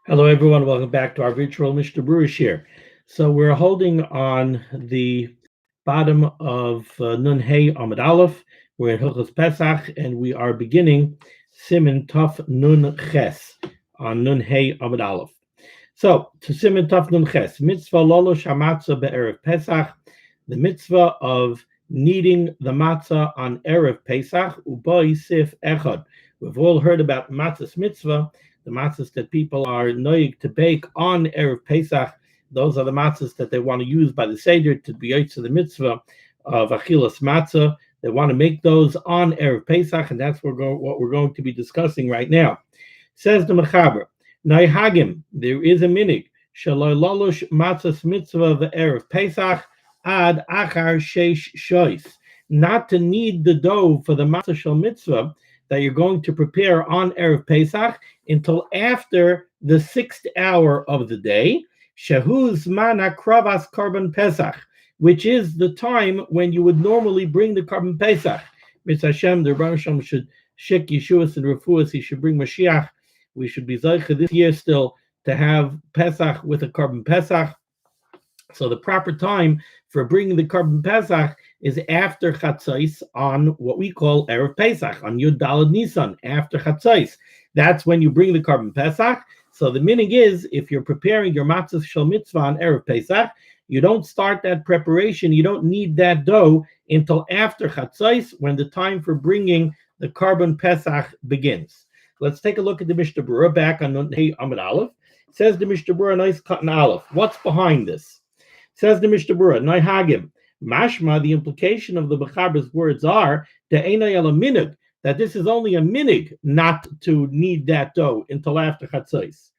Hello, everyone. Welcome back to our virtual Mishnah Berurah here. So we're holding on the bottom of Nun Hey Amud Aleph. We're in Hilchos Pesach, and we are beginning Siman Tov Nun Ches on Nun Hey Amud Aleph. So to Siman Tov Nun Ches, mitzvah lolo shamatzah be'erev Pesach, the mitzvah of kneading the matzah on erev Pesach u'boi sif echad. We've all heard about matzah's mitzvah. The matzahs that people are noig to bake on erev Pesach, those are the matzahs that they want to use by the Seder to be to the mitzvah of achilas matzah. They want to make those on erev Pesach, and that's what we're going to be discussing right now. Says the Mechaber, Nay Hagim, there is a minig, Shaloi lalosh matzahs mitzvah of erev Pesach ad achar sheish shois, not to knead the dough for the matzah shel mitzvah that you're going to prepare on erev Pesach until after the 6th hour of the day, Shehuz mana kravas karban Pesach, which is the time when you would normally bring the karban Pesach. Mitzvah Hashem, the Rebbe Hashem should shik Yeshuas and Refuas. He should bring Mashiach. We should be Zaycha this year still to have Pesach with a karban Pesach. So the proper time for bringing the karban Pesach is after Chatzos on what we call erev Pesach, on Yud Daled Nisan, after Chatzos. That's when you bring the karban Pesach. So the minig is, if you're preparing your matzah shel mitzvah on erev Pesach, you don't start that preparation, you don't knead that dough until after Chatzos, when the time for bringing the karban Pesach begins. Let's take a look at the Mishnah Berurah back on Nun Hey Amud Aleph. It says the Mishnah Berurah, nice cut in Aleph. What's behind this? It says the Mishnah Berurah, Nay Hagim. Mashma, the implication of the Mechaber's words are de'enay ala minig, that this is only a minig not to knead that dough until after Chatzos.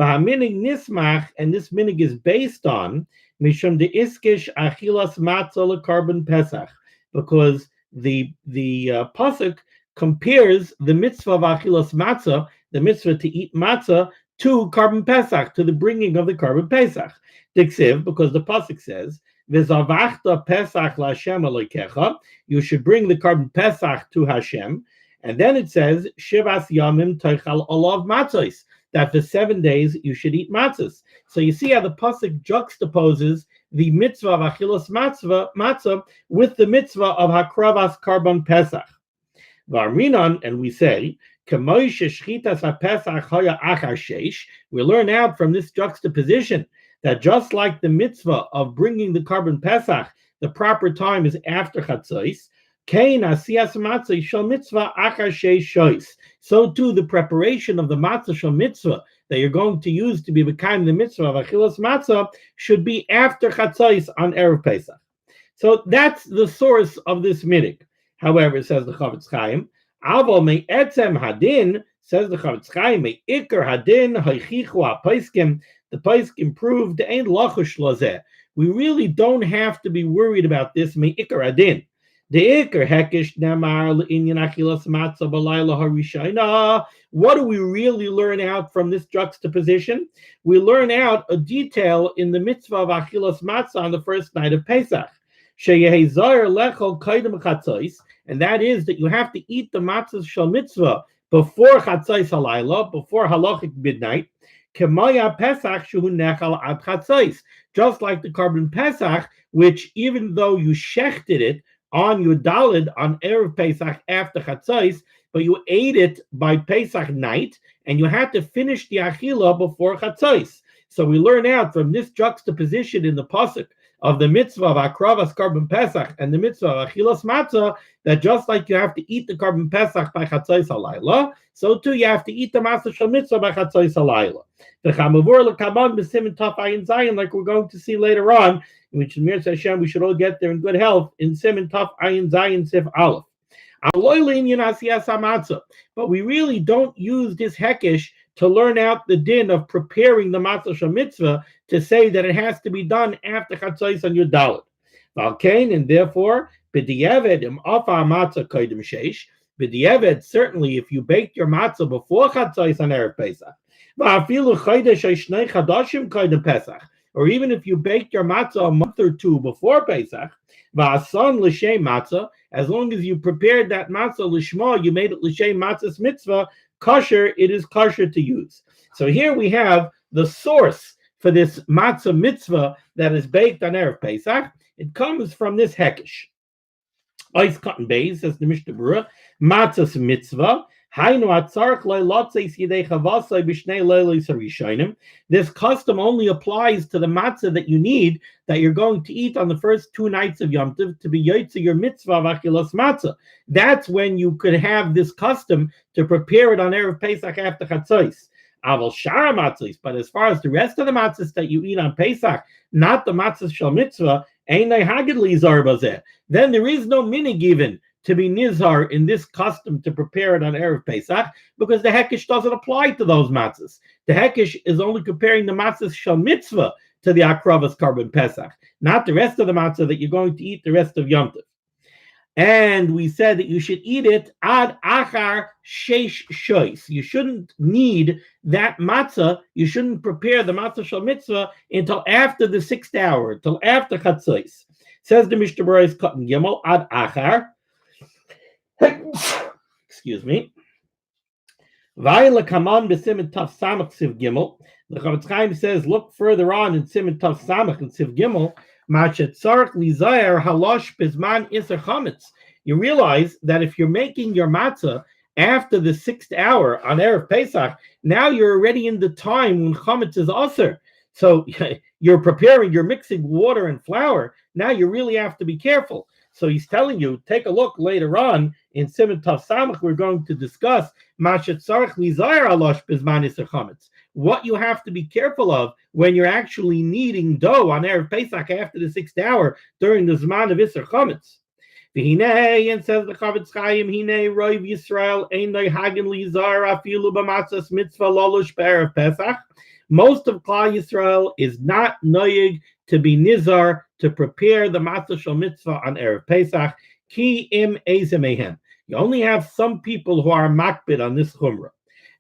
V'haminig nismach, and this minig is based on mishum de iskish achilas matzah lekarban Pesach, because the pasuk compares the mitzvah of achilas matzah, the mitzvah to eat matzah, to karban Pesach, to the bringing of the karban Pesach. Diksiv, because the pasuk says, V'zavachta Pesach LaHashem Elokecha, you should bring the karban Pesach to Hashem. And then it says, Shivas Yamim Teichal Olav Matzos, that for 7 days you should eat matzahs. So you see how the pasuk juxtaposes the mitzvah of Achilas matzah with the mitzvah of Hakravas karban Pesach. Varminan, and we say, we learn out from this juxtaposition that just like the mitzvah of bringing the karban Pesach, the proper time is after Chatzos, so too the preparation of the matzah shel mitzvah that you're going to use to be becoming the mitzvah of achilas matzah should be after Chatzos on erev Pesach. So that's the source of this minig. However, says the Chavetz Chaim, Aval me'etzem hadin, says the Chavetz Chaim, me'ikar hadin ha'chichu ha'paiskim, the paiskim proved ain't lachush lazeh. We really don't have to be worried about this me'ikar hadin. The ikar hekish namar le'inyan achilas matzah b'layla harishayna. What do we really learn out from this juxtaposition? We learn out a detail in the mitzvah of achilas matzah on the first night of Pesach. And that is that you have to eat the matzah shel mitzvah before Chatzos halayla, before halachic midnight, kemaya Pesach shehu nechal ad Chatzos, just like the karban Pesach, which even though you shechted it on Yud Daled on erev Pesach after Chatzos, but you ate it by Pesach night, and you had to finish the achila before Chatzos. So we learn out from this juxtaposition in the pasuk of the mitzvah of Akravas karban Pesach and the mitzvah of Achilas Matzah, that just like you have to eat the karban Pesach by Chatzos halayla, so too you have to eat the matzah shel mitzvah by Chatzos halayla. The Chamavur lekaban b'simin taf ayin zayin, like we're going to see later on, which Mir Hashem we should all get there in good health in simin taf ayin zayin sif aleph. But we really don't use this hekesh to learn out the din of preparing the matzah shel mitzvah to say that it has to be done after Chatzos on Yud Daled. Valkein, and therefore, b'diavad im afa matzah kodim sheish. B'diavad, certainly, if you baked your matzah before Chatzos on erev Pesach, va'afilu chodesh shnei chadashim kodim Pesach, or even if you baked your matzah a month or two before Pesach, va'asan l'shem matzah, as long as you prepared that matzah lishma, you made it l'shem matzah's mitzvah, kosher, it is kosher to use. So here we have the source for this matzah mitzvah that is baked on Erev Pesach. It comes from this hekesh. Ice cotton base, says the Mishnah Berurah, matzah's mitzvah. This custom only applies to the matzah that you need, that you're going to eat on the first 2 nights of Yom Tov, to be yotze your mitzvah of achilas matzah. That's when you could have this custom to prepare it on Erev Pesach after Chatzos. Aval shara matzahs, but as far as the rest of the matzahs that you eat on Pesach, not the matzahs shel mitzvah, einay hagid lizar bazeh. Then there is no minig given to be nizar in this custom to prepare it on Erev Pesach, because the hekesh doesn't apply to those matzahs. The hekesh is only comparing the matzahs shel mitzvah to the akravas carbon Pesach, not the rest of the matzah that you're going to eat the rest of Yom Tov. And we said that you should eat it ad achar sheish shois. You shouldn't need that matzah. You shouldn't prepare the matzah shel mitzvah until after the 6th hour, until after Chatzos. Says the Mishnah Berurah cotton gimel ad achar. Excuse me. Vayla kaman b'simen taf samach siv gimel. The Chavetz Chaim says, look further on in simen taf samach and siv gimel. You realize that if you're making your matzah after the 6th hour on Erev Pesach, now you're already in the time when chametz is aser. So you're mixing water and flour. Now you really have to be careful. So he's telling you, take a look later on in Siman Tov Samach, we're going to discuss what you have to be careful of when you're actually kneading dough on Erev Pesach after the 6th hour during the Zman of Isser Chametz. And says the Chavetz Chaim, Hine Roiv Yisrael Einay Hagen Lizar Afilu B'Matzas Mitzvah Lolush B'Erev Pesach. Most of Klal Yisrael is not noyig to be nizar to prepare the matzah shel mitzvah on Erev Pesach. Ki im ezemehem. You only have some people who are makbid on this chumrah.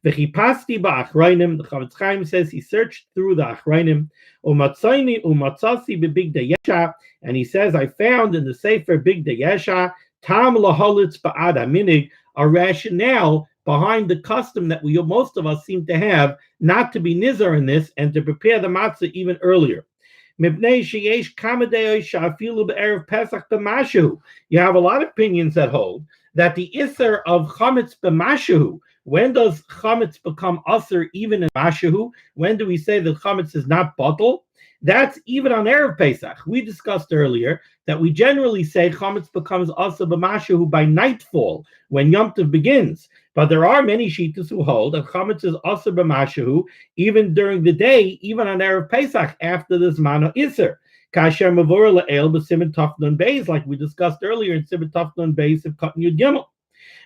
V'chipasti ba'achrayim. The Chavetz Chaim says he searched through the achrayim. Umatzayni umatzasi b'bigdei yesha. And he says, I found in the Sefer Bigdei Yesha tam laholitz ba'ad aminig, a rationale behind the custom that most of us seem to have, not to be nizar in this and to prepare the matzah even earlier. You have a lot of opinions that hold that the isser of chametz b'mashu, when does chametz become usher even in mashu? When do we say that chametz is not bottle? That's even on Erev Pesach. We discussed earlier that we generally say chametz becomes usher b'mashu by nightfall, when Yom Tov begins. But there are many shittas who hold that chametz is asur b'mashu even during the day, even on Erev Pesach after the Zman Isser. Kasher mavor le'el b'simen taf nun beis, like we discussed earlier in simen taf nun beis of cotton yud gimel.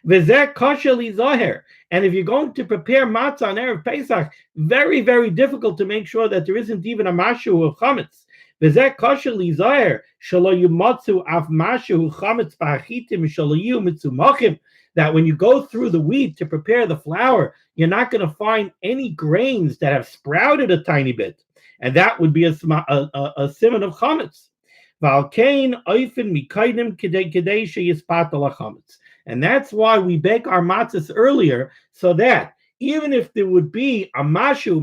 V'zeh kasher li zaher. And if you're going to prepare matzah on Erev Pesach, very, very difficult to make sure that there isn't even a mashu of chametz. V'zeh kasher li zaher shelo yumatzu af mashu chametz ba'achitim shelo yu mitzumachim. That when you go through the wheat to prepare the flour, you're not going to find any grains that have sprouted a tiny bit. And that would be a siman of chametz. And that's why we bake our matzahs earlier, so that even if there would be a mashu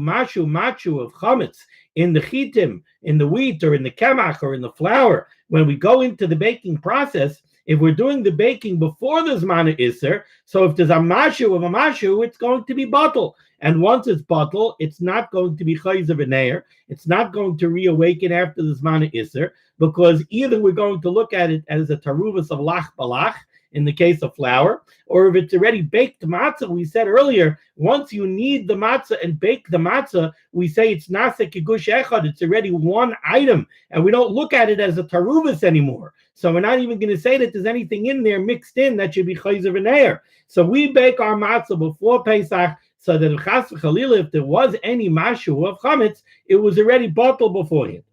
of chametz in the chitim, in the wheat, or in the kemach, or in the flour, when we go into the baking process, if we're doing the baking before the Zman Isser, so if there's a mashu of a mashu, it's going to be bottle. And once it's bottle, it's not going to be chayzer v'neir. It's not going to reawaken after the Zman Isser, because either we're going to look at it as a taruvas of lach balach, in the case of flour, or if it's already baked matzah, we said earlier, once you knead the matzah and bake the matzah, we say it's nasa kigush echad, it's already one item, and we don't look at it as a taruvas anymore. So we're not even going to say that there's anything in there mixed in that should be chayzer v'neir. So we bake our matzah before Pesach, so that if chas v'chalila, if there was any mashu of chametz, it was already bottled beforehand.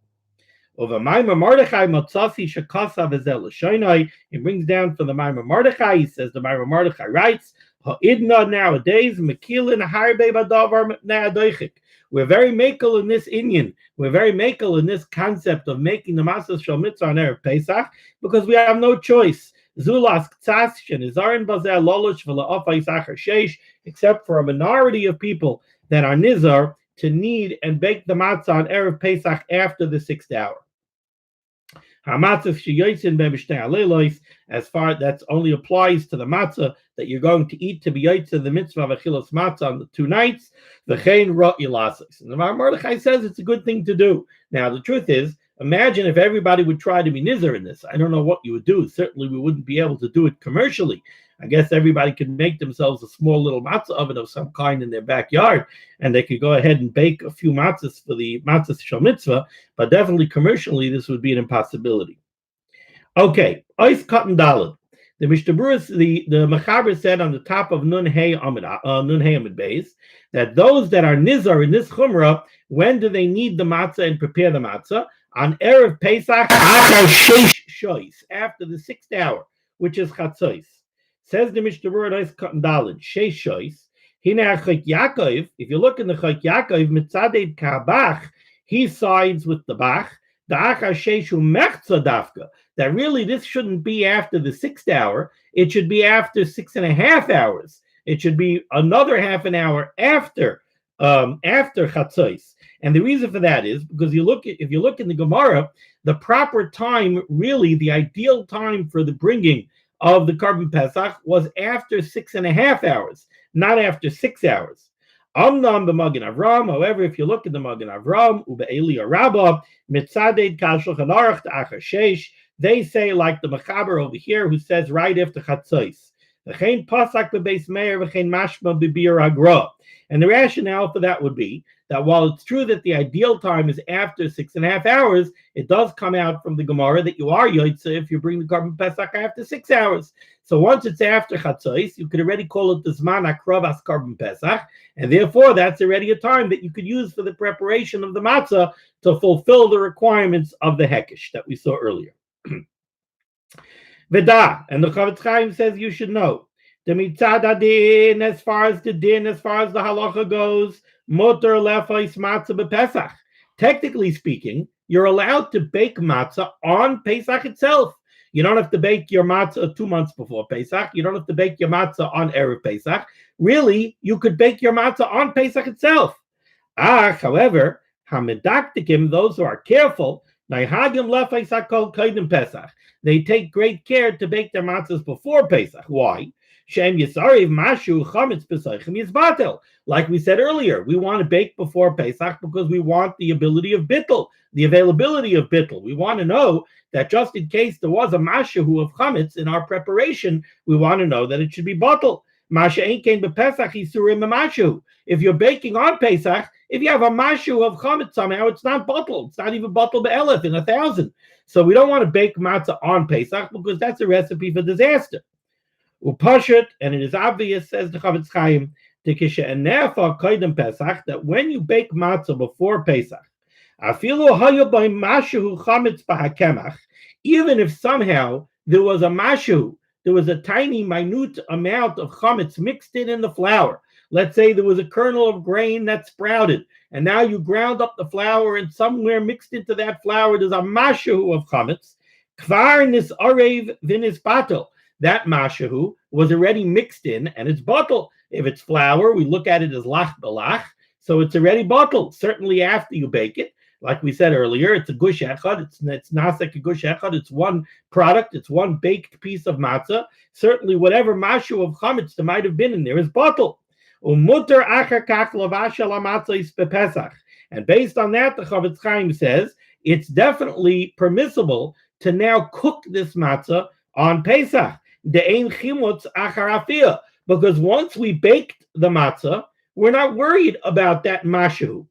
Over Maimar Mordechai Matzasi Shakasa Vezel Shainai. He brings down from the Maimar Mordechai. He says the Maimar Mordechai writes, Ha'idna nowadays Mekilin Harbe Badavar Na'adoichik. We're very makel in this Inyan. We're very makel in this concept of making the Matzah Shel Mitzvah on Erev Pesach, because we have no choice. Zulas ktsas shenizarin bazel lolosh v'la'afais achar sheish, except for a minority of people that are nizar to knead and bake the matzah on Erev Pesach after the 6th hour. As far that only applies to the matzah that you're going to eat to be yaitza the mitzvah of achilas matzah on the 2 nights. And the Mordechai says it's a good thing to do. Now the truth is, imagine if everybody would try to be nizar in this. I don't know what you would do. Certainly we wouldn't be able to do it commercially. I guess everybody could make themselves a small little matzah oven of some kind in their backyard, and they could go ahead and bake a few matzahs for the matzah shel mitzvah, but definitely commercially this would be an impossibility. Okay, Ois Cotton Dalad. The Mishnah Berurah, the Mechaber said on the top of Nun Hey Amid Beis that those that are nizar in this chumrah, when do they need the matzah and prepare the matzah? On Erev Pesach after the 6th hour, which is Chatzos. Says the Mishnah Berurah Cotton Dalad, Sheish Shois. Hina Chayk Yaakov, if you look in the Chayk Yaakov, Mitzadei Kabach, he sides with the Bach, the Achar Sheishu Mechza Dafka, that really this shouldn't be after the 6th hour, it should be after 6.5 hours. It should be another half an hour after Chatzos. And the reason for that is because if you look in the Gemara, the proper time, really the ideal time for the bringing of the Karban Pesach was after 6.5 hours, not after 6 hours. Amnam b'Magen Avram. However, if you look at the Magen Avram, ube'eli Rabbah, mitzadei kashul chanarach ta'achar sheish, they say like the Mechaber over here, who says right after Chatzos. V'chein pasak b'beis meir v'chein mashma b'bir agra. And the rationale for that would be that while it's true that the ideal time is after 6.5 hours, it does come out from the Gemara that you are Yotzeh if you bring the Karban Pesach after 6 hours. So once it's after Chatzos, you could already call it the Zman Akrav as Karban Pesach, and therefore that's already a time that you could use for the preparation of the matzah to fulfill the requirements of the Hekesh that we saw earlier. Veda, and the Chavetz Chaim says you should know. The mitzad adin, as far as the halacha goes, mutar lefais matzah bepesach. Technically speaking, you're allowed to bake matzah on Pesach itself. You don't have to bake your matzah 2 months before Pesach. You don't have to bake your matzah on Erev Pesach. Really, you could bake your matzah on Pesach itself. However, hamedaktikim, those who are careful, naihagim lefais hakol kaidim Pesach. They take great care to bake their matzahs before Pesach. Why? Shem Yisariv Mashu Chametz Pesachim Yizbatel. Like we said earlier, we want to bake before Pesach because we want the ability of bittul, the availability of bittul. We want to know that just in case there was a Mashu of Chametz in our preparation, we want to know that it should be bottled. Masha ain't came Pesach Yisurim Mashu. If you're baking on Pesach, if you have a Mashu of Chametz somehow, it's not bottled. It's not even bottled be'elef in 1,000. So we don't want to bake matzah on Pesach because that's a recipe for disaster. Upashut, and it is obvious, says the Chavetz Chaim, that when you bake matzah before Pesach, even if somehow there was a mashu, there was a tiny, minute amount of chametz mixed in the flour. Let's say there was a kernel of grain that sprouted, and now you ground up the flour, and somewhere mixed into that flour there's a mashu of chametz. Kvar nis arev v'nis batel. That mashahu was already mixed in, and it's bottled. If it's flour, we look at it as lach belach, so it's already bottled. Certainly after you bake it, like we said earlier, it's a gush echad. It's nasek a gush echad. It's one product. It's one baked piece of matzah. Certainly, whatever mashu of chametz there might have been in there is bottled. Umuter achar kach lavashal hamatzah is bepesach. And based on that, the Chavetz Chaim says it's definitely permissible to now cook this matzah on Pesach. De'ein chimutz achar afiyah. Because once we baked the matzah, we're not worried about that mashu.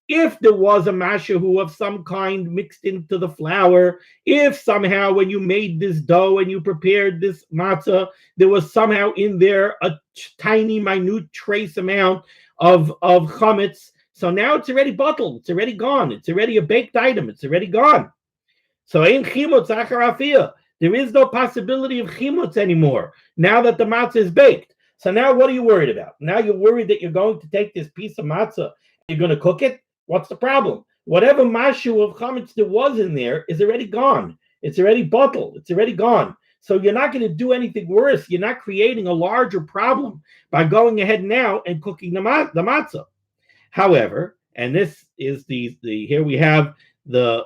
If there was a mashu of some kind mixed into the flour, if somehow when you made this dough and you prepared this matzah, there was somehow in there a tiny, minute trace amount of chametz, so now it's already bottled, it's already gone, it's already a baked item, it's already gone. So ein chimutz achar afiyah. There is no possibility of chimutz anymore now that the matzah is baked. So now what are you worried about? Now you're worried that you're going to take this piece of matzah and you're going to cook it? What's the problem? Whatever mashu of chametz there was in there is already gone. It's already bottled. It's already gone. So you're not going to do anything worse. You're not creating a larger problem by going ahead now and cooking the matzah. However, and this is the here we have the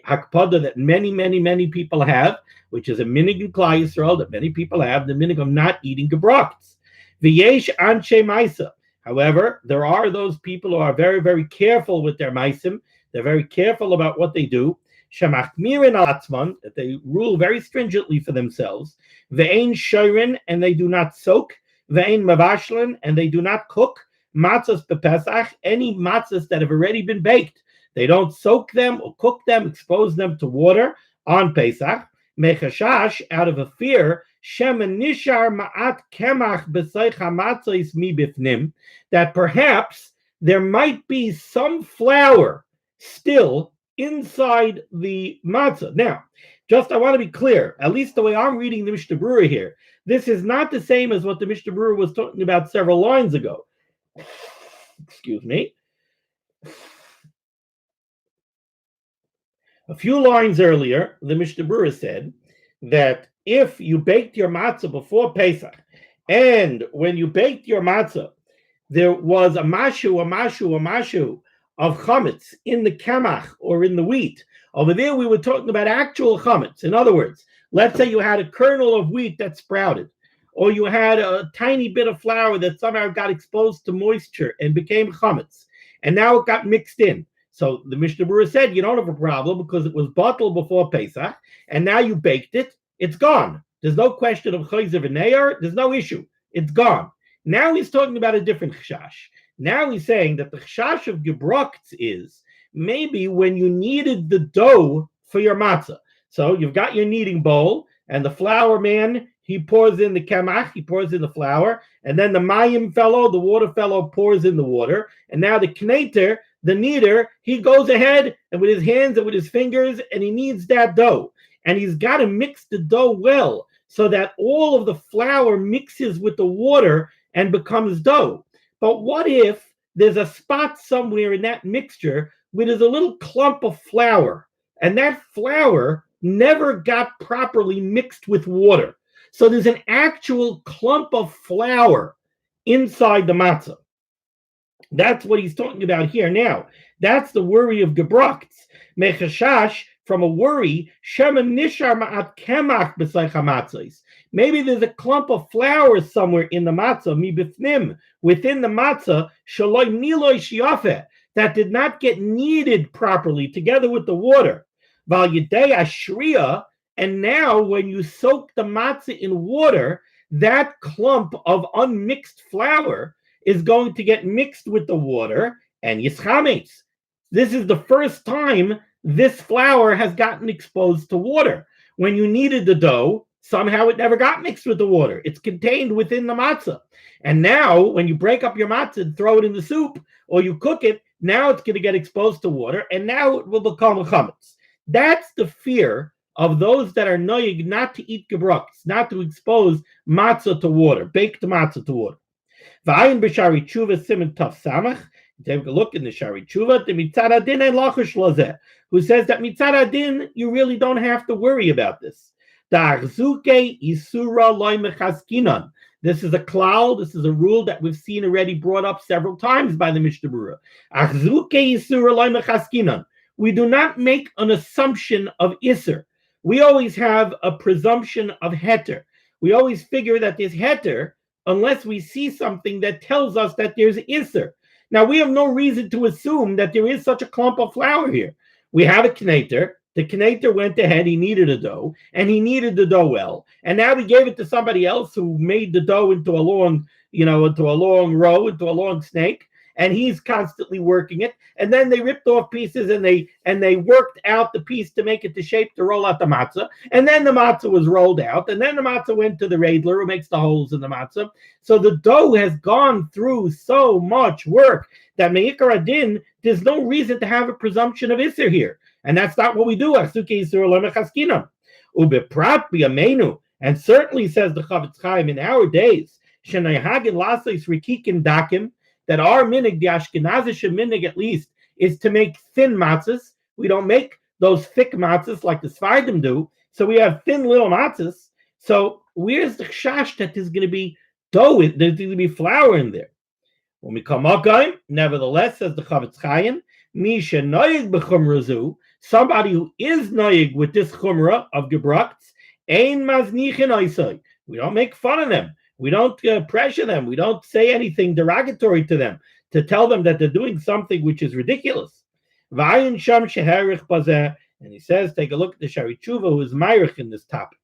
hakpada that many people have, which is a minig in Klal Yisrael that many people have, the minig of not eating gebrachts. V'yesh anshe maisa. However, there are those people who are very careful with their maisim. They're very careful about what they do. Shemachmirin al atzman, that they rule very stringently for themselves. Ve'ein shoyrin, and they do not soak. Ve'ein mavashlan, and they do not cook. Matzahs bepesach, any matzahs that have already been baked, they don't soak them or cook them, expose them to water on Pesach. Mechashash, out of a fear, shemen nishar ma'at kemach b'seich hamatzos mi bifnim, that perhaps there might be some flour still inside the matzah. Now, just I want to be clear, at least the way I'm reading the Mishnah Berurah here, this is not the same as what the Mishnah Berurah was talking about several lines ago. Excuse me. A few lines earlier, the Mishnah Berurah said that if you baked your matzah before Pesach, and when you baked your matzah, there was a mashu of chametz in the kamach or in the wheat. Over there, we were talking about actual chametz. In other words, let's say you had a kernel of wheat that sprouted, or you had a tiny bit of flour that somehow got exposed to moisture and became chametz, and now it got mixed in. So the Mishnah Berurah said you don't have a problem because it was bottled before Pesach, and now you baked it, it's gone. There's no question of chayzer v'neir, there's no issue. It's gone. Now he's talking about a different chashash. Now he's saying that the chashash of gebrachts is maybe when you kneaded the dough for your matzah. So you've got your kneading bowl, and the flour man, he pours in the kamach, he pours in the flour, and then the mayim fellow, the water fellow, pours in the water, and now the kneader, the kneader, he goes ahead and with his hands and with his fingers, and he kneads that dough. And he's got to mix the dough well so that all of the flour mixes with the water and becomes dough. But what if there's a spot somewhere in that mixture where there's a little clump of flour, and that flour never got properly mixed with water? So there's an actual clump of flour inside the matzah. That's what he's talking about here now. That's the worry of gebrachts. Mechashash, from a worry, shemen nishar ma'at kemach b'seich hamatzos. Maybe there's a clump of flour somewhere in the matzah, mi bifnim, within the matzah, shaloi niloi shiafeh, that did not get kneaded properly together with the water. Val yidei ashriya, and now when you soak the matzah in water, that clump of unmixed flour is going to get mixed with the water and yischametz. This is the first time this flour has gotten exposed to water. When you kneaded the dough, somehow it never got mixed with the water. It's contained within the matzah. And now when you break up your matzah and throw it in the soup, or you cook it, now it's going to get exposed to water, and now it will become a chametz. That's the fear of those that are noyig not to eat gebrachts, not to expose matzah to water, baked matzah to water. V'ayin b'shari tshuva siman taf samach. Take a look in the shari tshuva. The mitzad adin and lachush lozeh, who says that mitzad adin you really don't have to worry about this. Da'achzuke isura loy mechaskinan. This is a klal. This is a rule that we've seen already brought up several times by the Mishnah Berurah. Achzuke isura loy mechaskinan. We do not make an assumption of iser. We always have a presumption of heter. We always figure that there's heter unless we see something that tells us that there's iser. Now, we have no reason to assume that there is such a clump of flour here. We have a kneader. The kneader went ahead, he kneaded a dough, and he kneaded the dough well. And now we gave it to somebody else who made the dough into a long, into a long row, into a long snake. And he's constantly working it. And then they ripped off pieces and they worked out the piece to make it the shape to roll out the matzah. And then the matzah was rolled out. And then the matzah went to the radler who makes the holes in the matzah. So the dough has gone through so much work that me'ikar adin, there's no reason to have a presumption of iser here. And that's not what we do. And certainly says the Chavetz Chaim in our days, that our minig, the Ashkenazish minig at least, is to make thin matzahs. We don't make those thick matzahs like the Sfardim do. So we have thin little matzahs. So where's the chash that there's going to be dough? There's going to be flour in there. When we come up, nevertheless, says the Chavetz Chaim, Misha noyig b'chumrazu, somebody who is noyig with this chumrah of gebruchts, ein maznichin oisai. We don't make fun of them. We don't pressure them. We don't say anything derogatory to them to tell them that they're doing something which is ridiculous. V'ayin sham sheherich bazeh, and he says, take a look at the Shari Tshuva who is myrich in this topic.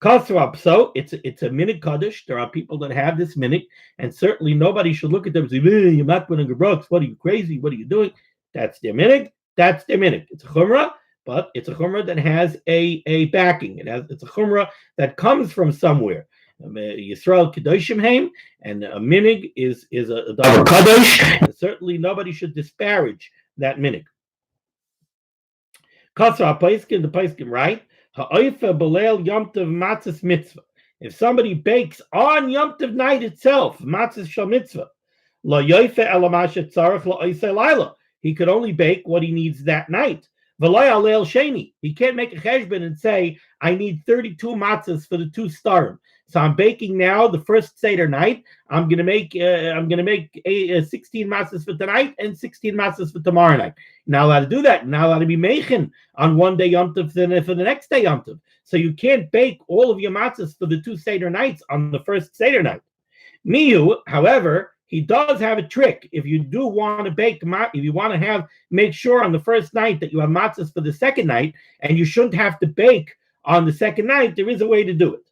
Kasrab, so it's a minute kaddish. There are people that have this minute, and certainly nobody should look at them and say, "You're not going to gebruks. What are you crazy? What are you doing?" That's their minute. That's their minute. It's a chumrah, but it's a chumrah that has a backing. It's a chumrah that comes from somewhere. Yisrael kedoshim heim, and a minig is a double kaddish. And certainly nobody should disparage that minig. Kasra paiskin, the paiskin, right? If somebody bakes on Yom Tov night itself, matzah shel mitzvah, he could only bake what he needs that night. He can't make a cheshbon and say, I need 32 matzahs for the 2 starim. So I'm baking now the first Seder night. I'm gonna make 16 matzahs for tonight and 16 matzahs for tomorrow night. You're not allowed to do that. You're not allowed to be meichen on one day Yom Tov for the next day Yom Tov. So you can't bake all of your matzahs for the 2 Seder nights on the first Seder night. Miyu, however, he does have a trick. If you do want to bake, if you want to make sure on the first night that you have matzahs for the second night, and you shouldn't have to bake on the second night, there is a way to do it.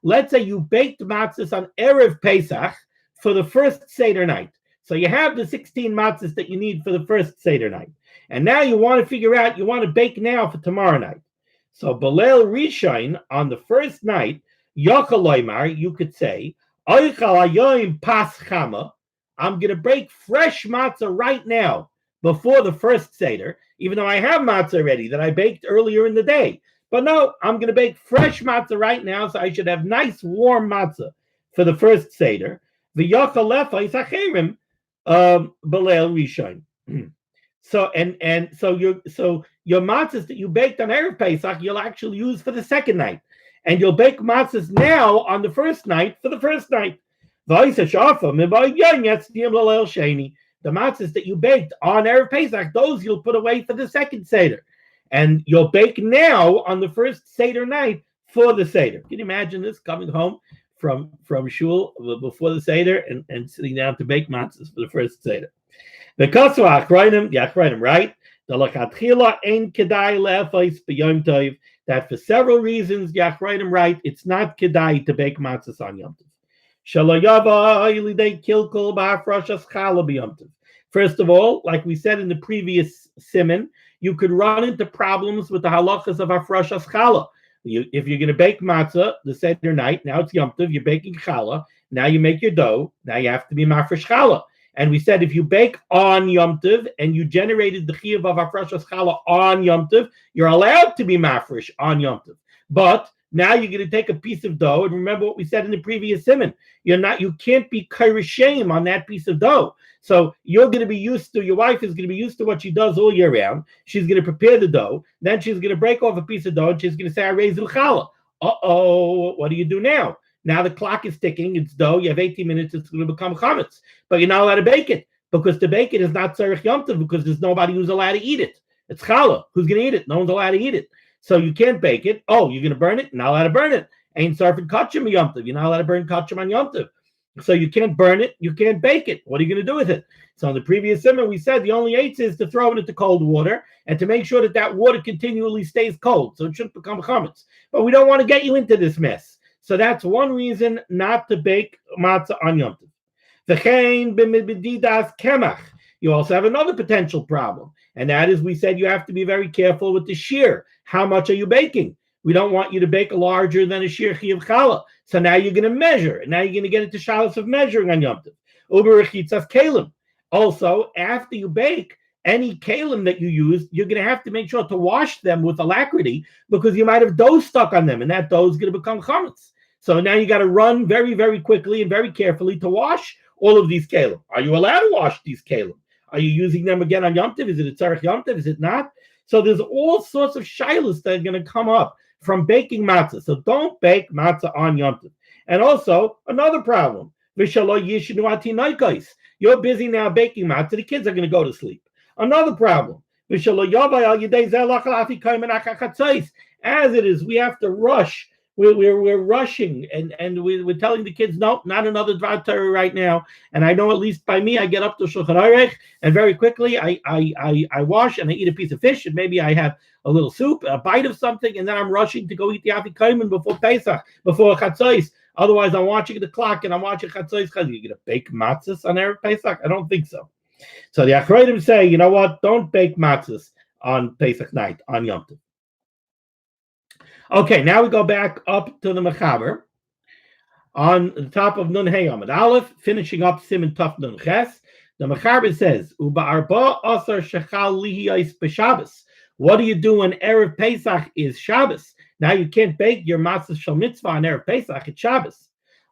Let's say you baked matzahs on Erev Pesach for the first Seder night. So you have the 16 matzahs that you need for the first Seder night. And now you want to figure out, you want to bake now for tomorrow night. So Balel Rishon, on the first night, Yochaloymar, you could say, I'm going to bake fresh matzah right now before the first Seder, even though I have matzah already that I baked earlier in the day. But no, I'm going to bake fresh matzah right now, so I should have nice warm matzah for the first Seder. So your matzahs that you baked on Erev Pesach, you'll actually use for the second night. And you'll bake matzahs now on the first night for the first night. The matzahs that you baked on Erev Pesach, those you'll put away for the second Seder. And you'll bake now on the first Seder night for the Seder. Can you imagine this, coming home from shul before the Seder and sitting down to bake matzahs for the first Seder? The Kaswa Achronim, right? The Lachatchila ain't kedai le'afais b'yom tov. That for several reasons, Yachronim right, it's not kedai to bake matzahs on Yom Tov. First of all, like we said in the previous Siman, you could run into problems with the halachas of Hafrashas Challah. If you're going to bake matzah the Seder night, now it's Yom Tov, you're baking challah, now you make your dough, now you have to be mafresh challah. And we said if you bake on Yom Tov and you generated the chiyuv of Hafrashas Challah on Yom Tov, you're allowed to be mafresh on Yom Tov. But now you're going to take a piece of dough, and remember what we said in the previous siman. You can't be kairashem on that piece of dough. So you're going to be used to, your wife is going to be used to what she does all year round. She's going to prepare the dough. Then she's going to break off a piece of dough, and she's going to say, I raise challah. What do you do now? Now the clock is ticking. It's dough. You have 18 minutes. It's going to become chametz. But you're not allowed to bake it, because to bake it is not tzarich yom tov, because there's nobody who's allowed to eat it. It's challah. Who's going to eat it? No one's allowed to eat it. So you can't bake it. Oh, you're going to burn it? Not allowed to burn it. Ain't sarfin kachim yom tov. You're not allowed to burn kachim on yom tov. So you can't burn it. You can't bake it. What are you going to do with it? So in the previous siman, we said the only eighth is to throw it into cold water and to make sure that that water continually stays cold, so it shouldn't become chametz. But we don't want to get you into this mess. So that's one reason not to bake matzah on Yom Tov. You also have another potential problem, and that is, we said you have to be very careful with the shear. How much are you baking? We don't want you to bake larger than a shear chiyuv challah. So now you're going to measure, and now you're going to get into shalos of measuring on Yom Tov. Uber rechitzas kelim. Also, after you bake, any kalim that you use, you're going to have to make sure to wash them with alacrity, because you might have dough stuck on them, and that dough is going to become chametz. So now you got to run very, very quickly and very carefully to wash all of these kalim. Are you allowed to wash these kalim? Are you using them again on Yom Tov? Is it a tzarech Yom Tov? Is it not? So there's all sorts of shilas that are going to come up from baking matzah. So don't bake matzah on Yom Tov. And also, another problem. You're busy now baking matzah. The kids are going to go to sleep. Another problem. As it is, we have to rush. We're rushing, and we're telling the kids, no, not another Dvar Torah right now. And I know, at least by me, I get up to Shulchan Aruch, and very quickly I wash and I eat a piece of fish, and maybe I have a little soup, a bite of something, and then I'm rushing to go eat the Afikomen before Pesach, before Chatzos. Otherwise, I'm watching the clock and I'm watching Chatzos. You're going to bake matzahs on Erev Pesach? I don't think so. So the Achronim say, you know what? Don't bake matzahs on Pesach night, on Yom Tov. Okay, now we go back up to the Mechaber on the top of Nun Hey Amud Aleph, finishing up Siman Tuf Nun Ches. The Mechaber says, Uba Arba Asar Shechal Lihiyais B'Shabbos. What do you do when Erev Pesach is Shabbos? Now you can't bake your matzah shel mitzvah on Erev Pesach, it's Shabbos.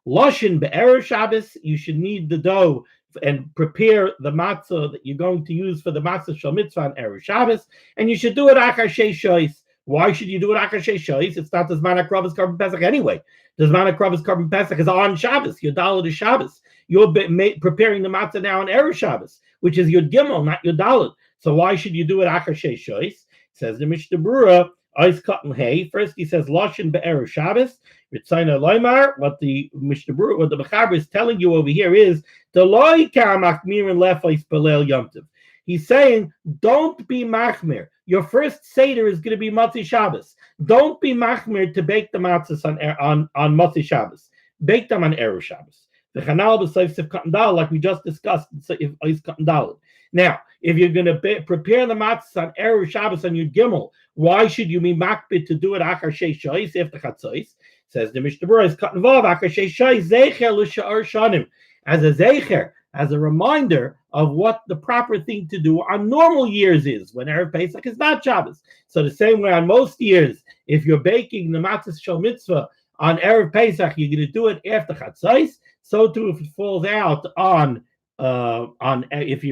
Loshin be'erev Shabbos, you should knead the dough and prepare the matzah that you're going to use for the matzah shel mitzvah on Erev Shabbos, and you should do it achar shei shois. Why should you do it achar shei shois? It's not the Zman HaKrovos Korban Pesach anyway. The Zman HaKrovos Korban Pesach is on Shabbos. Your Dalet is Shabbos. You're preparing the matzah now on Erev Shabbos, which is your Gimel, not your Dalet. So why should you do it achar shei shois? Says the Mishnah Berurah, Ois Katan Hey. First he says Loshin be'erev Shabbos. Ritzayna Loimar. What the Mishnah Berurah, what the Mechaber is telling you over here is the Loi Kamach Mirin Lefais Pelel Yom Tov. He's saying, don't be machmir. Your first seder is going to be Matzah Shabbos. Don't be machmir to bake the matzahs on Matzah Shabbos. Bake them on Erev Shabbos. The Chanal b'Seif Seif Katan Dal, like we just discussed, if Ois Katan Dal. Now, if you're going to prepare the matzahs on Erev Shabbos on your Gimel, why should you be makbid to do it achar shei shois after Chatzos? Says the Mishnah Berurah is cutting vav achar shei shois zeicher l'sha'ar shanim, as a zeicher, as a reminder of what the proper thing to do on normal years is when Erev Pesach is not Shabbos. So the same way on most years, if you're baking the matzah shel mitzvah on Erev Pesach, you're going to do it after Chatzos. So too, if it falls out on if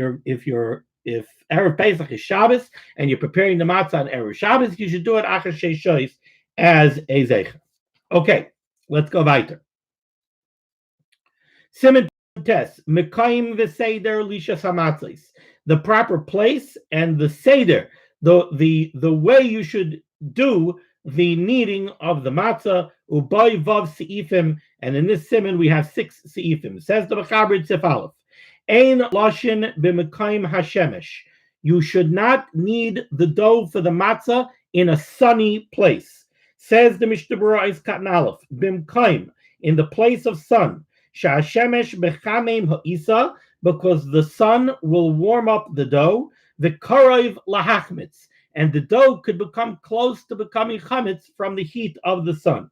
Erev Pesach is Shabbos and you're preparing the matzah on Erev Shabbos, you should do it achar shei shois as a zeicher. Okay, let's go weiter. Siman Tes Mekayim v'Seder Lishas Hamatzos. The proper place and the Seder, the way you should do the kneading of the matzah. Ubay vav seifim, and in this siman we have 6 seifim. Says the Mechaber Tzif Aleph. Ein loshin b'mekayim hashemesh. You should not knead the dough for the matzah in a sunny place. Says the Mishnah Berurah is Katan Aleph. B'mekayim, in the place of sun. Sha'ashemesh b'chameim ha'isa, because the sun will warm up the dough. V'karayv lahachmitz, and the dough could become close to becoming chametz from the heat of the sun.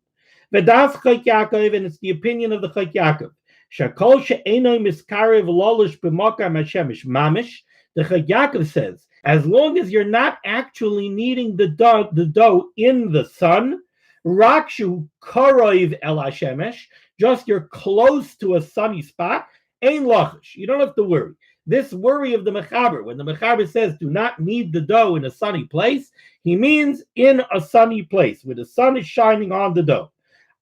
V'das Chayk Yaakov, and it's the opinion of the Chayk Yaakov. Shakol she'enoi miskarev lolish b'makam hashemesh mamish. The Chayk Yaakov says, as long as you're not actually kneading the dough in the sun, rakshu karoiv el hashemesh, just you're close to a sunny spot, ein lachish. You don't have to worry. This worry of the Mechaber, when the Mechaber says do not knead the dough in a sunny place, he means in a sunny place where the sun is shining on the dough.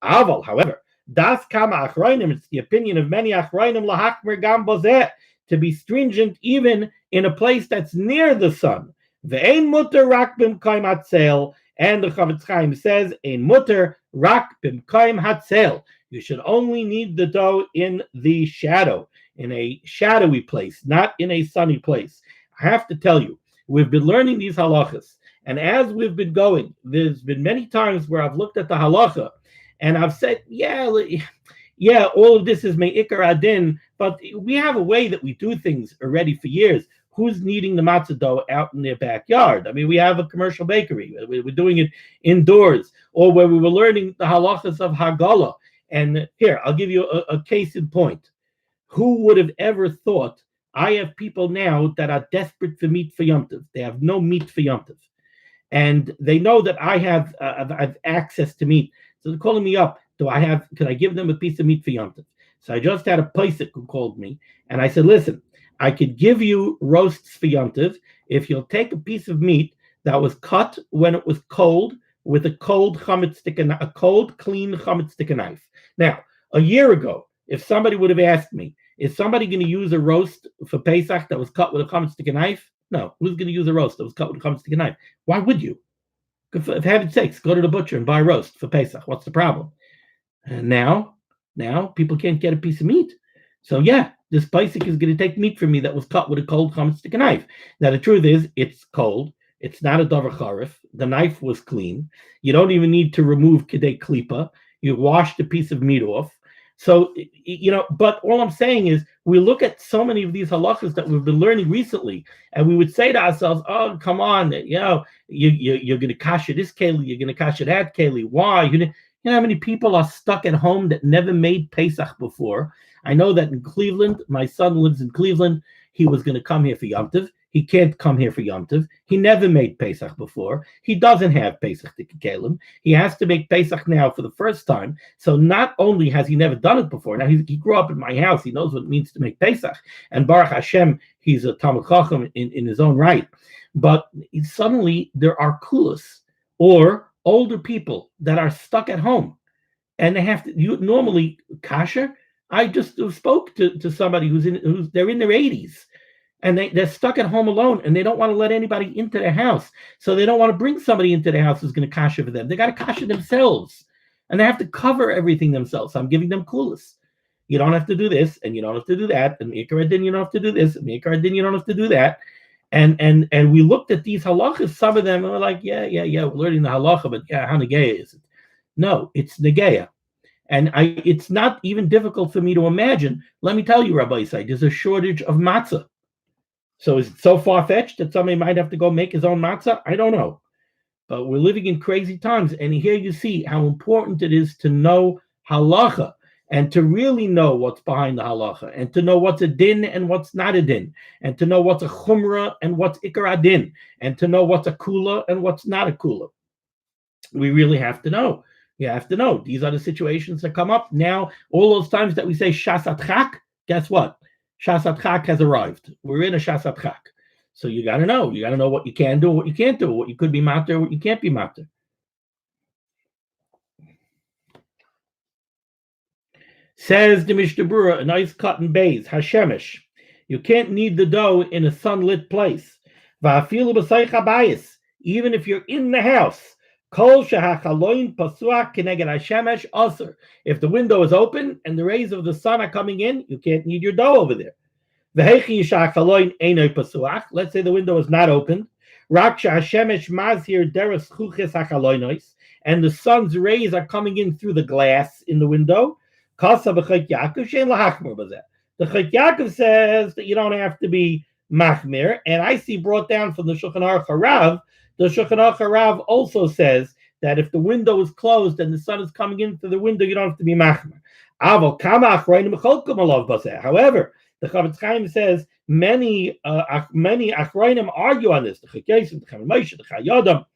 Aval, however, das kama achrayim, it's the opinion of many achrayim lahachmer gam bozeh, to be stringent even in a place that's near the sun. Ve'ein mutter rak b'mkayim hatzel, and the Chavetz Chaim says ein mutter rak b'mkayim hatzel. You should only knead the dough in the shadow, in a shadowy place, not in a sunny place. I have to tell you, we've been learning these halachas, and as we've been going, there's been many times where I've looked at the halacha and I've said, yeah, all of this is me'ikar adin, but we have a way that we do things already for years. Who's kneading the matzah dough out in their backyard? I mean, we have a commercial bakery. We're doing it indoors, or where we were learning the halachas of Haggalah. And here, I'll give you a case in point. Who would have ever thought? I have people now that are desperate for meat for Yom Tov. They have no meat for Yom Tov. And they know that I have access to meat. So they're calling me up. Could I give them a piece of meat for Yom Tov? So I just had a paisik who called me. And I said, listen, I could give you roasts for Yom Tov if you'll take a piece of meat that was cut when it was cold, with a cold, clean chametz stick knife. Now, a year ago, if somebody would have asked me, is somebody going to use a roast for Pesach that was cut with a chametz stick knife? No. Who's going to use a roast that was cut with a chametz stick knife? Why would you? For heaven's sakes, go to the butcher and buy a roast for Pesach. What's the problem? And now people can't get a piece of meat. So yeah, this Pesach is going to take meat from me that was cut with a cold chametz stick knife. Now the truth is, it's cold. It's not a davar charif. The knife was clean. You don't even need to remove kedei klipa. You wash the piece of meat off. So, but all I'm saying is we look at so many of these halachas that we've been learning recently, and we would say to ourselves, oh, come on, you're going to kasha this keli, you're going to kasha that keli. Why? You know how many people are stuck at home that never made Pesach before? I know that in Cleveland, my son lives in Cleveland. He was going to come here for Yom Tov. He can't come here for Yom Tov. He never made Pesach before. He doesn't have Pesach to Kelim. He has to make Pesach now for the first time. So not only has he never done it before, now he grew up in my house. He knows what it means to make Pesach. And Baruch Hashem, he's a Talmid Chacham in his own right. But suddenly there are kulas or older people that are stuck at home. And they have to, normally, kasher, I just spoke to somebody they're in their 80s. And they're stuck at home alone, and they don't want to let anybody into their house. So they don't want to bring somebody into their house who's going to kasha for them. They got to kasha themselves, and they have to cover everything themselves. So I'm giving them kulas. You don't have to do this, and you don't have to do that. And Mikar Adin, you don't have to do this. And Mikar Adin, you don't have to do that. And we looked at these halachas. Some of them, and we're like, yeah, we're learning the halacha, but yeah, how negeya is it? No, it's negeya. And it's not even difficult for me to imagine. Let me tell you, Rabbi Isai, there's a shortage of matzah. So is it so far-fetched that somebody might have to go make his own matzah? I don't know. But we're living in crazy times. And here you see how important it is to know halacha and to really know what's behind the halacha and to know what's a din and what's not a din and to know what's a chumrah and what's ikar adin and to know what's a kula and what's not a kula. We really have to know. You have to know. These are the situations that come up. Now, all those times that we say shasat chak, guess what? Shasat Chak has arrived. We're in a Shasat Chak. So you got to know. You got to know what you can do, what you can't do, what you could be matter, what you can't be matter. Says the Mishnah Berurah, a nice cotton base, Hashemesh. You can't knead the dough in a sunlit place. Va'afilu b'sayich habayis. Even if you're in the house. Kol shehachaloin pasuach keneged hashemesh aser. If the window is open and the rays of the sun are coming in, you can't knead your dough over there. V'hechi shehachaloin einoi pasuach. Let's say the window is not open. Rak shehashemesh mazhir deres chuches hachaloinos. And the sun's rays are coming in through the glass in the window. Kasa b'chayt Yaakov shein lahachmir b'zeh. The Chayt Yaakov says that you don't have to be machmir. And I see brought down from the Shulchan Aruch Harav, the Shulchan Aruch Harav also says that if the window is closed and the sun is coming in through the window, you don't have to be machmer. However, the Chavetz Chaim says many achronim argue on this. The Chaykesim, the Chamimoshe, the Chayodam.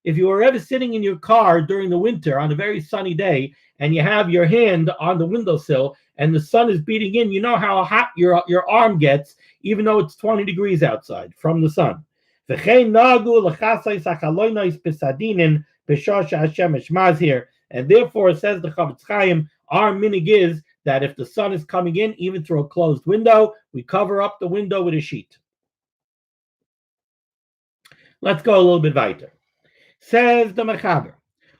If you were ever sitting in your car during the winter on a very sunny day and you have your hand on the windowsill and the sun is beating in, you know how hot your arm gets, even though it's 20 degrees outside from the sun. And therefore, says the Chavetz Chaim, our minig is that if the sun is coming in, even through a closed window, we cover up the window with a sheet. Let's go a little bit weiter. Says the Mechaber,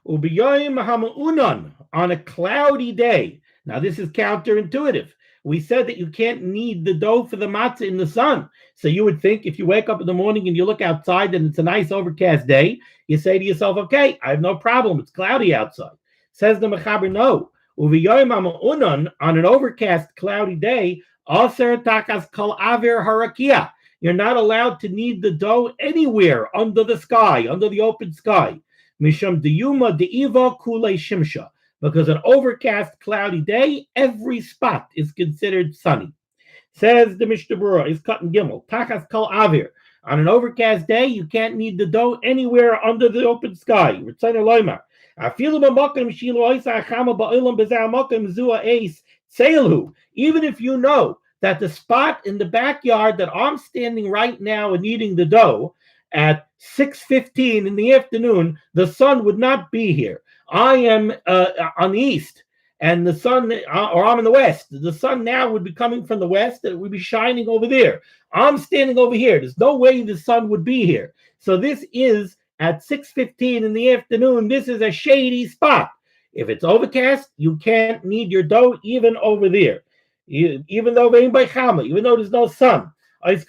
Ubiyoyim Hamu'unon, on a cloudy day. Now this is counterintuitive. We said that you can't knead the dough for the matzah in the sun. So you would think if you wake up in the morning and you look outside and it's a nice overcast day, you say to yourself, okay, I have no problem. It's cloudy outside. Says the Mechaber, no. Ubiyoyim Hamu'unon, on an overcast cloudy day, Aser takas kol aver harakia. You're not allowed to knead the dough anywhere under the sky, under the open sky. Misham diyuma deiva kule shimsha. Because an overcast, cloudy day, every spot is considered sunny. Says the Mishnah Berurah, is cut in Gimel. Tachas kol avir. On an overcast day, you can't knead the dough anywhere under the open sky. Ritzayin loymar. Even if you know that the spot in the backyard that I'm standing right now and kneading the dough, at 6:15 in the afternoon, the sun would not be here. I am on the east, and the sun, or I'm in the west. The sun now would be coming from the west, and it would be shining over there. I'm standing over here. There's no way the sun would be here. So this is at 6:15 in the afternoon. This is a shady spot. If it's overcast, you can't knead your dough even over there. Even though there's no sun. Because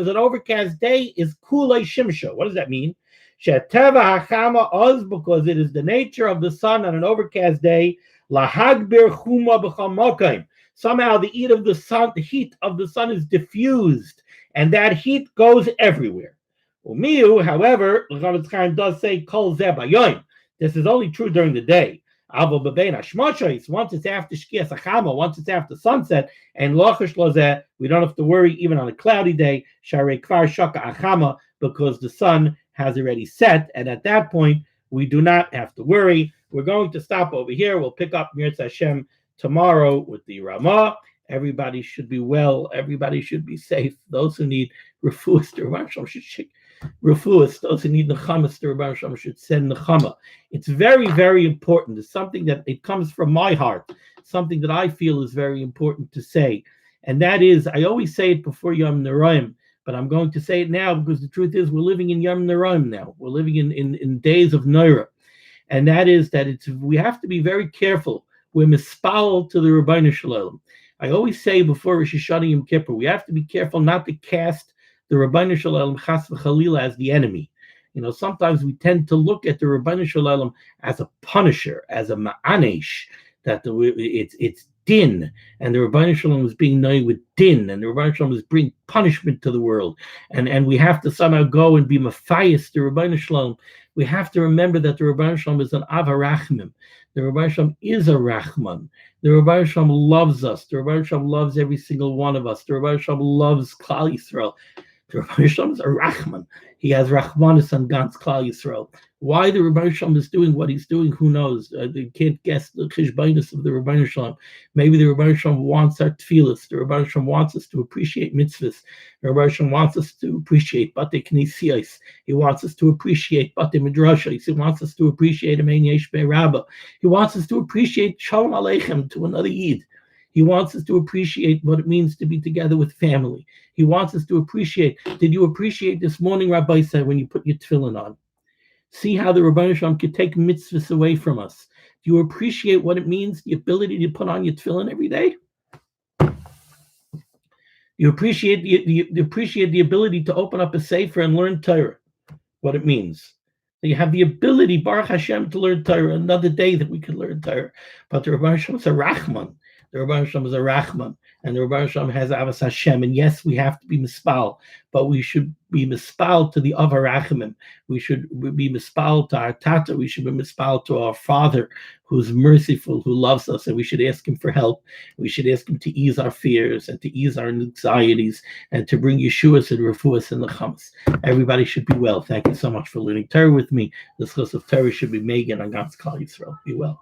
an overcast day is kulei shimsha. What does that mean? Because it is the nature of the sun on an overcast day. Somehow the heat of the sun is diffused, and that heat goes everywhere. However, Chavetz Chaim does say kol zeh bayoim. This is only true during the day. Once it's after Shkias Achama, once it's after sunset, and Lochash Lozeh, we don't have to worry even on a cloudy day, Sharei Kvar Shaka Achama, because the sun has already set, and at that point, we do not have to worry. We're going to stop over here. We'll pick up Mirz Hashem tomorrow with the Ramah. Everybody should be well. Everybody should be safe. Those who need refuahs, the Rebbeinu Shalom should shik refuahs. Those who need nechamas, the Rebbeinu Shalom should send nechama. It's very, very important. It's something that it comes from my heart, something that I feel is very important to say. And that is, I always say it before Yom Neraim, but I'm going to say it now because the truth is we're living in Yom Neraim now. We're living in days of Neira. And that is that we have to be very careful. We're mispal to the Rebbeinu Shalom. I always say before Rosh Hashanah Yom Kippur, we have to be careful not to cast the Rebbeinu Shalom Chas v'Chalila as the enemy. Sometimes we tend to look at the Rebbeinu Shalom as a punisher, as a ma'anesh, that it's din, and the Rebbeinu Shalom is being known with din, and the Rebbeinu Shalom is bringing punishment to the world, and we have to somehow go and be mafias the Rebbeinu Shalom. We have to remember that the Rebbeinu Shalom is an Av HaRachmim. The Rebbeinu Shalom is a Rachman. The Rebbeinu Shalom loves us. The Rebbeinu Shalom loves every single one of us. The Rebbeinu Shalom loves Klal Yisrael. The Rebbeinu Shalom is a Rachman. He has Rachmanis on Gans Klal Yisrael. Why the Rebbeinu Shalom is doing what he's doing, who knows? They can't guess the cheshbonus of the Rebbeinu Shalom. Maybe the Rebbeinu Shalom wants our tefillas. The Rebbeinu Shalom wants us to appreciate mitzvahs. The Rebbeinu Shalom wants us to appreciate Batei Knesiyos. He wants us to appreciate Batei Midrashos. He wants us to appreciate Amen Yesh Be'Rabba. He wants us to appreciate Shalom Aleichem to another Yid. He wants us to appreciate what it means to be together with family. He wants us to appreciate. Did you appreciate this morning, Rabbi said, when you put your tefillin on? See how the Rebbeinu Shalom could take mitzvahs away from us. Do you appreciate what it means, the ability to put on your tefillin every day? You appreciate the ability to open up a sefer and learn Torah, what it means. You have the ability, Baruch Hashem, to learn Torah, another day that we can learn Torah. But the Rebbeinu Shalom is a Rachman. The Rebbeinu Shalom is a Rachman, and the Rebbeinu Shalom has Avas Hashem. And yes, we have to be mispal, but we should be mispal to the Av HaRachmim. We should be mispal to our Tata. We should be mispal to our Father, who's merciful, who loves us, and we should ask Him for help. We should ask Him to ease our fears and to ease our anxieties and to bring Yeshuas and Refuahs and Nechamas. Everybody should be well. Thank you so much for learning Torah with me. The schos of Torah should be Megan on God's Klal Yisrael. Be well.